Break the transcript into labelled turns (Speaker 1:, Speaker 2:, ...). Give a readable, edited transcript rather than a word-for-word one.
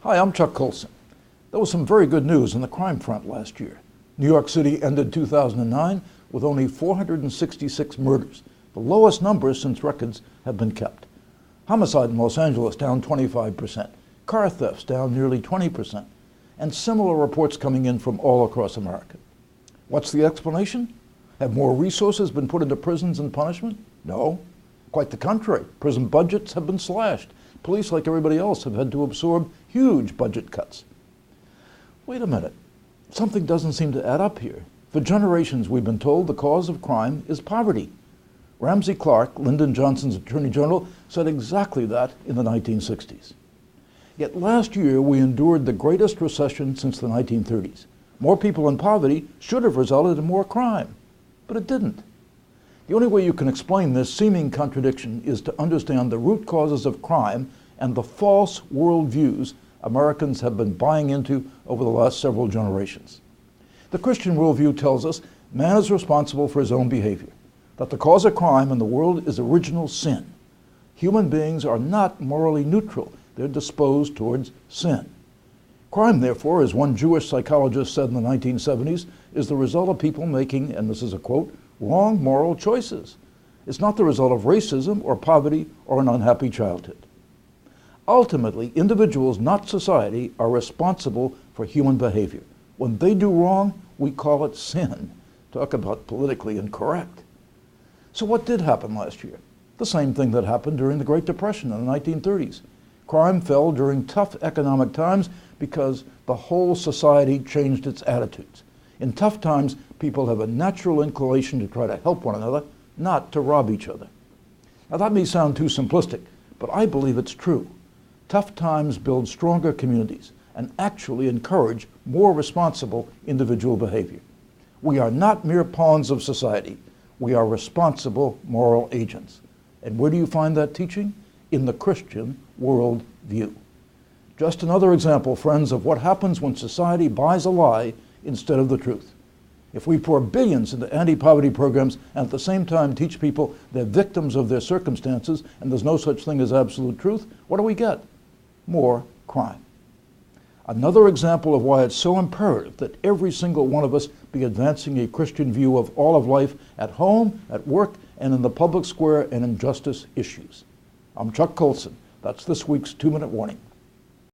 Speaker 1: Hi, I'm Chuck Colson. There was some very good news on the crime front last year. New York City ended 2009 with only 466 murders, the lowest number since records have been kept. Homicide in Los Angeles down 25%, car thefts down nearly 20%, and similar reports coming in from all across America. What's the explanation? Have more resources been put into prisons and punishment? No. Quite the contrary. Prison budgets have been slashed. Police, like everybody else, have had to absorb huge budget cuts. Wait a minute. Something doesn't seem to add up here. For generations, we've been told the cause of crime is poverty. Ramsey Clark, Lyndon Johnson's Attorney General, said exactly that in the 1960s. Yet last year, we endured the greatest recession since the 1930s. More people in poverty should have resulted in more crime, but it didn't. The only way you can explain this seeming contradiction is to understand the root causes of crime and the false worldviews Americans have been buying into over the last several generations. The Christian Worldview tells us man is responsible for his own behavior, that the cause of crime in the world is original sin. Human beings are not morally neutral. They're disposed towards sin. Crime, therefore, as one Jewish psychologist said in the 1970s, is the result of people making, and this is a quote, wrong moral choices. It's not the result of racism or poverty or an unhappy childhood. Ultimately, individuals, not society, are responsible for human behavior. When they do wrong, we call it sin. Talk about politically incorrect. So what did happen last year? The same thing that happened during the Great Depression in the 1930s. Crime fell during tough economic times because the whole society changed its attitudes. In tough times, people have a natural inclination to try to help one another, not to rob each other. Now that may sound too simplistic, but I believe it's true. Tough times build stronger communities and actually encourage more responsible individual behavior. We are not mere pawns of society. We are responsible moral agents. And where do you find that teaching? In the Christian worldview. Just another example, friends, of what happens when society buys a lie instead of the truth. If we pour billions into anti-poverty programs and at the same time teach people they're victims of their circumstances and there's no such thing as absolute truth, what do we get? More crime. Another example of why it's so imperative that every single one of us be advancing a Christian view of all of life at home, at work, and in the public square and in justice issues. I'm Chuck Colson. That's this week's 2-Minute Warning.